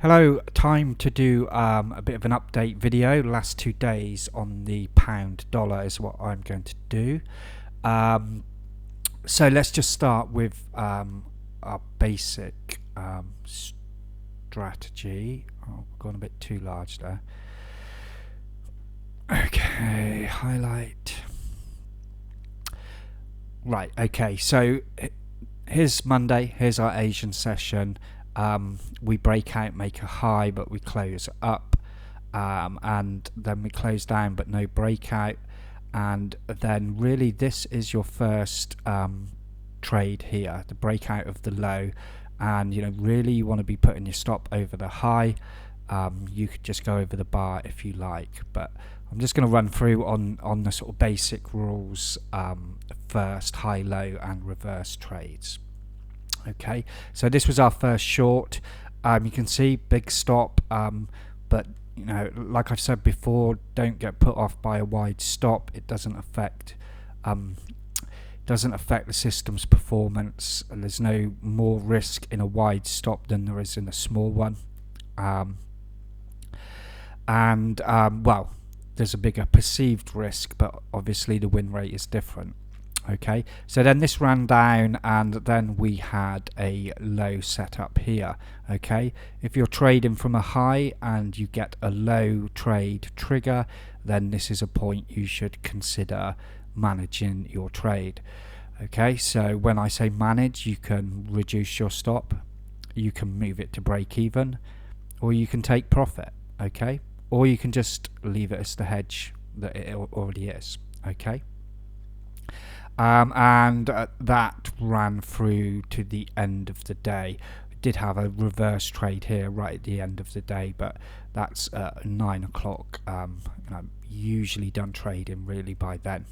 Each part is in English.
Hello, time to do a bit of an update video. Last 2 days on the pound dollar is what I'm going to do. So let's just start with our basic strategy. Oh, gone a bit too large there. Okay, highlight. Right, okay, so here's Monday, here's our Asian session. We break out, make a high, but we close up, and then we close down but no breakout, and then really this is your first trade here, the breakout of the low, and really you want to be putting your stop over the high. You could just go over the bar if you like, but I'm just going to run through on the sort of basic rules first, high, low and reverse trades. Okay, so this was our first short. You can see big stop, but like I've said before, don't get put off by a wide stop. It doesn't affect the system's performance. There's no more risk in a wide stop than there is in a small one, well, there's a bigger perceived risk, but obviously the win rate is different. Okay, so then this ran down and then we had a low set up here. Okay, if you're trading from a high and you get a low trade trigger, then this is a point you should consider managing your trade. Okay, so when I say manage, you can reduce your stop, you can move it to break even, or you can take profit. Okay, or you can just leave it as the hedge that it already is. Okay, and that ran through to the end of the day. We did have a reverse trade here right at the end of the day, but that's 9 o'clock. I'm usually done trading really by then.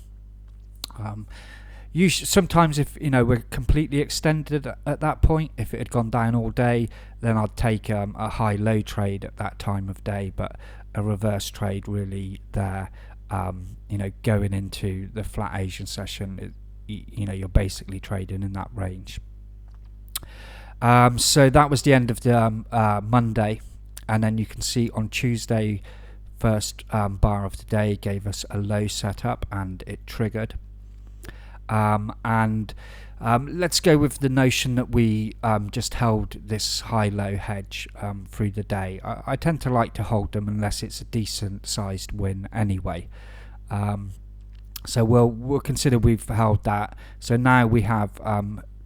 Sometimes if we're completely extended at that point, if it had gone down all day, then I'd take a high-low trade at that time of day, but a reverse trade really there. Going into the flat Asian session, you're basically trading in that range. So that was the end of the Monday, and then you can see on Tuesday, first bar of the day gave us a low setup and it triggered. Let's go with the notion that we just held this high-low hedge through the day. I tend to like to hold them unless it's a decent sized win anyway. So we'll consider we've held that. So now we have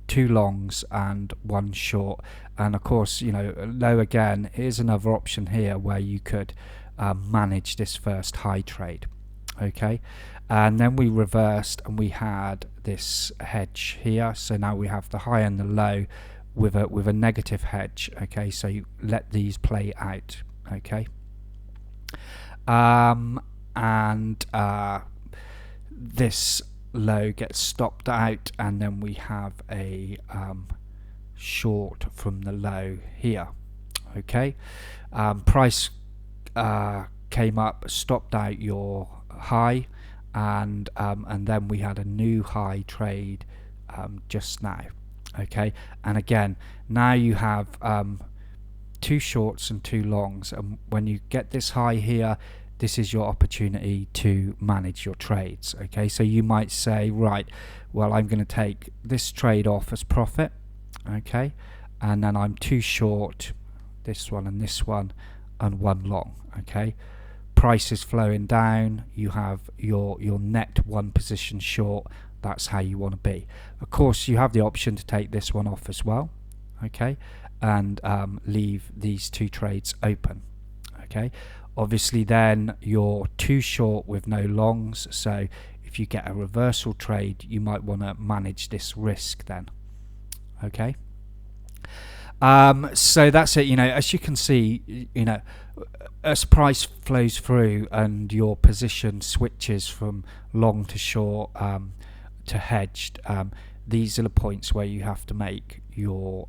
2 longs and 1 short, and of course low again. Here's another option here where you could manage this first high trade. Okay, and then we reversed and we had this hedge here. So now we have the high and the low with a negative hedge. Okay, so you let these play out. Okay, this low gets stopped out, and then we have a short from the low here. Okay, price came up, stopped out your high, and then we had a new high trade just now. Okay, and again now you have 2 shorts and 2 longs, and when you get this high here, this is your opportunity to manage your trades. Okay, so you might say, right, well, I'm going to take this trade off as profit. Okay, and then I'm 2 short this one and this one and 1 long. Okay, price is flowing down, you have your net 1 position short. That's how you want to be. Of course, you have the option to take this one off as well. Okay, and leave these 2 trades open. Okay, obviously then you're 2 short with no longs, so if you get a reversal trade, you might want to manage this risk then. Okay, so that's it. As you can see, as price flows through and your position switches from long to short to hedged, these are the points where you have to make your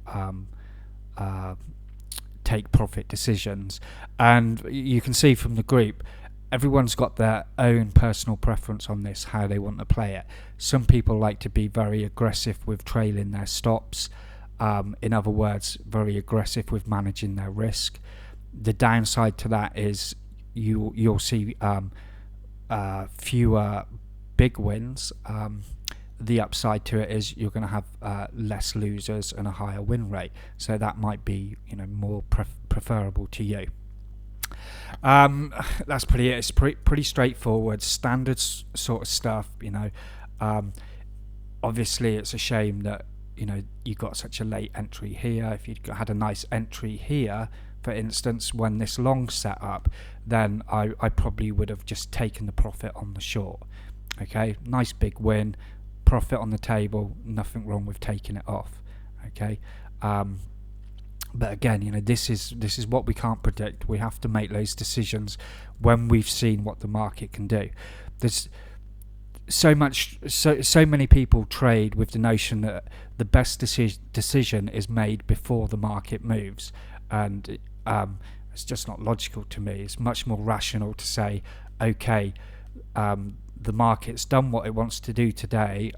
take profit decisions. And you can see from the group, everyone's got their own personal preference on this, how they want to play it. Some people like to be very aggressive with trailing their stops. In other words, very aggressive with managing their risk. The downside to that is you'll see fewer big wins. The upside to it is you're going to have less losers and a higher win rate, so that might be more preferable to you. That's pretty it. It's pretty straightforward, standard sort of stuff. Obviously it's a shame that you got such a late entry here. If you'd had a nice entry here, for instance, when this long set up, then I probably would have just taken the profit on the short. Okay, nice big win, profit on the table, nothing wrong with taking it off. Okay, but again, this is what we can't predict. We have to make those decisions when we've seen what the market can do. There's so many people trade with the notion that the best decision is made before the market moves, and it's just not logical to me. It's much more rational to say, okay, the market's done what it wants to do today.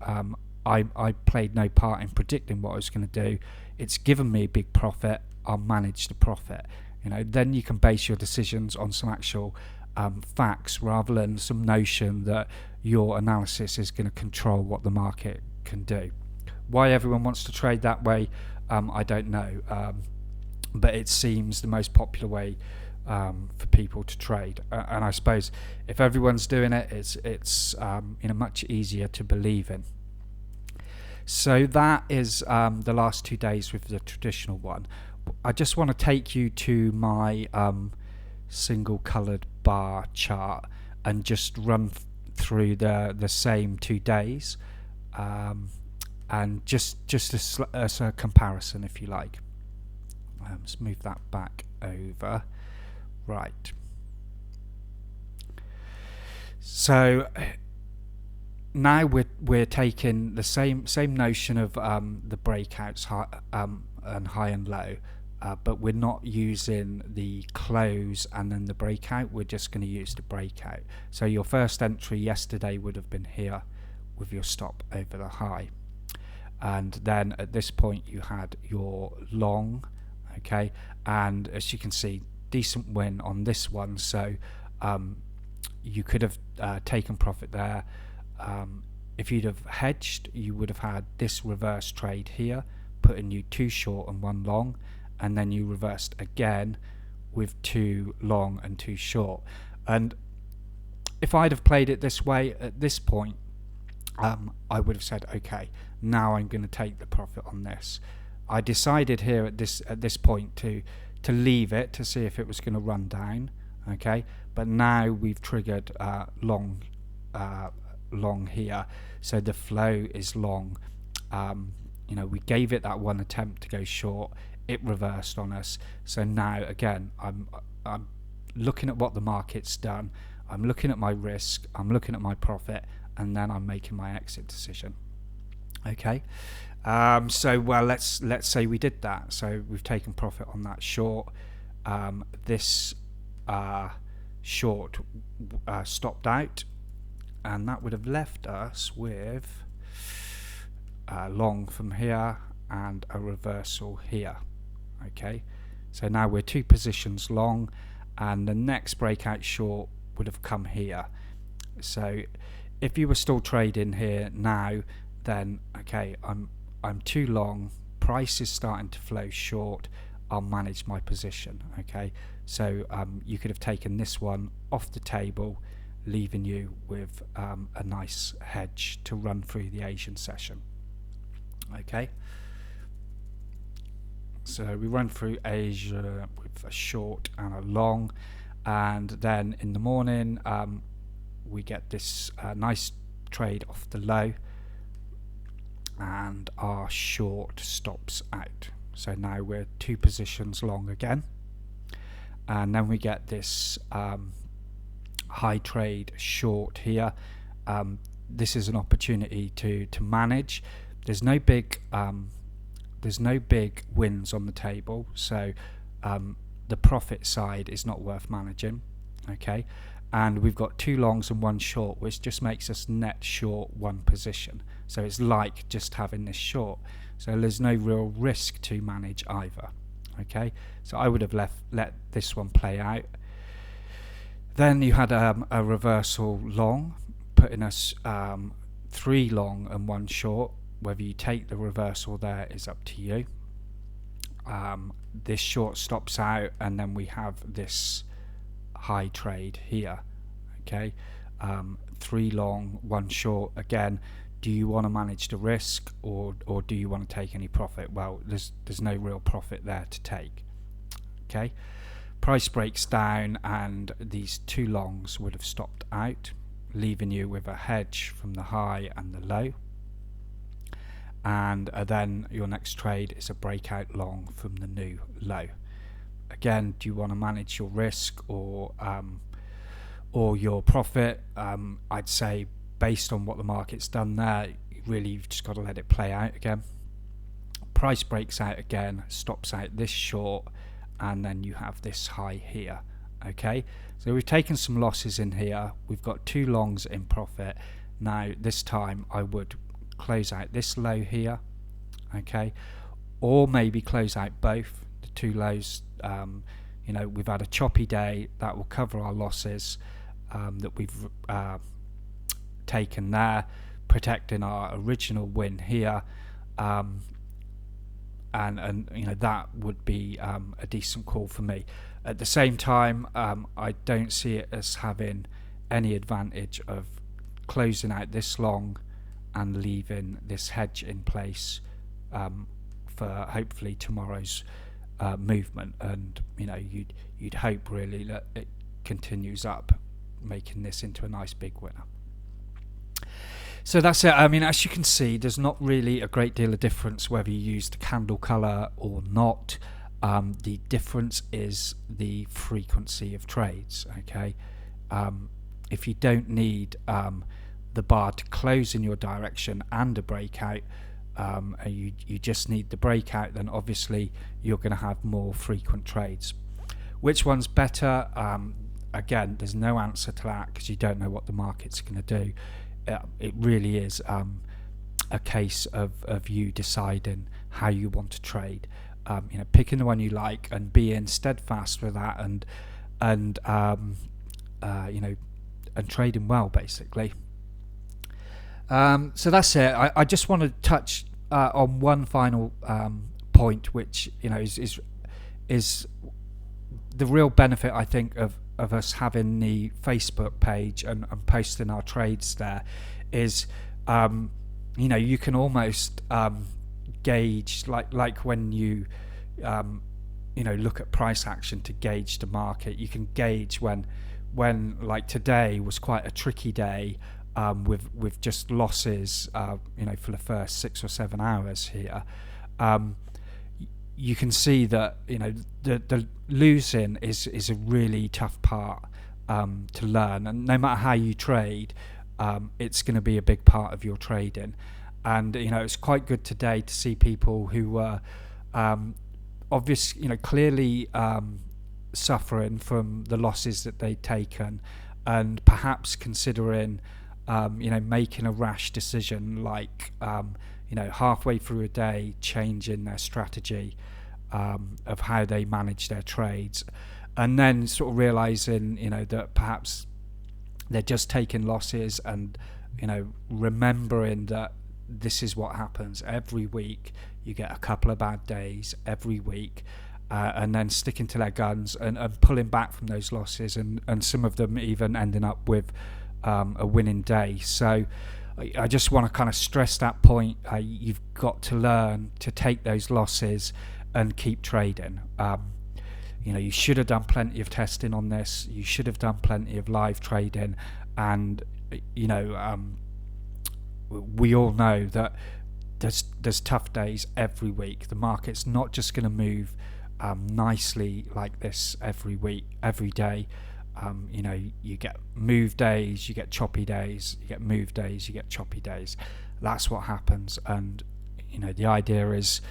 I played no part in predicting what I was going to do. It's given me a big profit. I'll manage the profit. Then you can base your decisions on some actual facts, rather than some notion that your analysis is going to control what the market can do. Why everyone wants to trade that way, I don't know, but it seems the most popular way for people to trade, and I suppose if everyone's doing it, it's much easier to believe in. So that is the last 2 days with the traditional one. I just want to take you to my single coloured bar chart and just run through the same 2 days, and just as a comparison, if you like. Let's move that back over. Right. So now we're taking the same notion of the breakouts, and high and low, but we're not using the close and then the breakout. We're just going to use the breakout. So your first entry yesterday would have been here with your stop over the high, and then at this point you had your long. Okay, and as you can see, decent win on this one. So you could have taken profit there. If you'd have hedged, you would have had this reverse trade here, putting you 2 short and 1 long, and then you reversed again with 2 long and 2 short. And if I'd have played it this way at this point, I would have said, okay, now I'm going to take the profit on this. I decided here at this point to leave it to see if it was going to run down. Okay, but now we've triggered long here, so the flow is long. We gave it that one attempt to go short, it reversed on us. So now again, I'm looking at what the market's done, I'm looking at my risk, I'm looking at my profit, and then I'm making my exit decision. Okay, so well, let's say we did that. So we've taken profit on that short. This short stopped out, and that would have left us with long from here and a reversal here. Okay, so now we're 2 positions long, and the next breakout short would have come here. So if you were still trading here now, then okay, I'm too long, price is starting to flow short, I'll manage my position. Okay, so you could have taken this one off the table, leaving you with a nice hedge to run through the Asian session. Okay, so we run through Asia with a short and a long, and then in the morning we get this nice trade off the low, and our short stops out. So now we're 2 positions long again, and then we get this high trade short here. This is an opportunity to manage. There's no big wins on the table, so the profit side is not worth managing. Okay, and we've got 2 longs and 1 short, which just makes us net short 1 position. So it's like just having this short. so there's no real risk to manage either. Okay, so I would have let this one play out. Then you had a reversal long, putting us 3 long and 1 short. Whether you take the reversal there is up to you. This short stops out, and then we have this high trade here. Okay, 3 long, 1 short. Again, do you want to manage the risk, or do you want to take any profit? Well, there's no real profit there to take. Okay, price breaks down, and these 2 longs would have stopped out, leaving you with a hedge from the high and the low. And then your next trade is a breakout long from the new low. Again, do you want to manage your risk or your profit? I'd say, based on what the market's done there, really you've just got to let it play out again. Price breaks out again, stops out this short, and then you have this high here. Okay, so we've taken some losses in here. We've got 2 longs in profit. Now this time I would close out this low here, okay, or maybe close out both the 2 lows. We've had a choppy day that will cover our losses that we've taken there, protecting our original win here, and that would be a decent call for me. At the same time, I don't see it as having any advantage of closing out this long and leaving this hedge in place for hopefully tomorrow's movement. And you'd hope really that it continues up, making this into a nice big winner. So that's it. I mean, as you can see, there's not really a great deal of difference whether you use the candle color or not. The difference is the frequency of trades. Okay, if you don't need the bar to close in your direction and a breakout, and you just need the breakout, then obviously you're going to have more frequent trades. Which one's better? Again, there's no answer to that because you don't know what the market's going to do. It really is a case of you deciding how you want to trade. Picking the one you like and being steadfast with that, and trading well, basically. So that's it. I just want to touch on one final point, which is the real benefit, I think, of us having the Facebook page and posting our trades there is, you can almost gauge, like when you look at price action to gauge the market. You can gauge when like today was quite a tricky day, with just losses, for the first 6 or 7 hours here. You can see that the losing is a really tough part to learn, and no matter how you trade, it's going to be a big part of your trading. And it's quite good today to see people who were clearly suffering from the losses that they'd taken, and perhaps considering making a rash decision, like halfway through a day changing their strategy of how they manage their trades, and then sort of realizing that perhaps they're just taking losses, and remembering that this is what happens every week. You get a couple of bad days every week, and then sticking to their guns and pulling back from those losses, and some of them even ending up with a winning day. So I just want to kind of stress that point. You've got to learn to take those losses and keep trading. You should have done plenty of testing on this. You should have done plenty of live trading, and we all know that there's tough days every week. The market's not just going to move nicely like this every week, every day. You get move days, you get choppy days, you get move days, you get choppy days. That's what happens. And the idea is,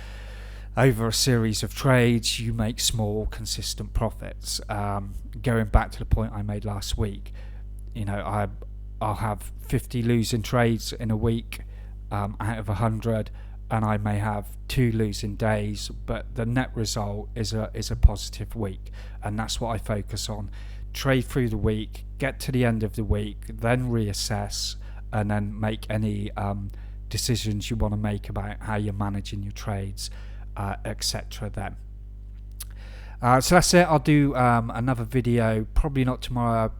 over a series of trades, you make small, consistent profits. Going back to the point I made last week, I'll have 50 losing trades in a week out of 100, and I may have 2 losing days, but the net result is a positive week, and that's what I focus on. Trade through the week, get to the end of the week, then reassess, and then make any decisions you want to make about how you're managing your trades, etc. then. So that's it. I'll do another video, probably not tomorrow.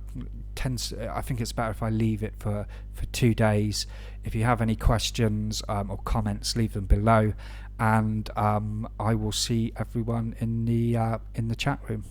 I think it's better if I leave it for 2 days. If you have any questions or comments, leave them below, and I will see everyone in the chat room.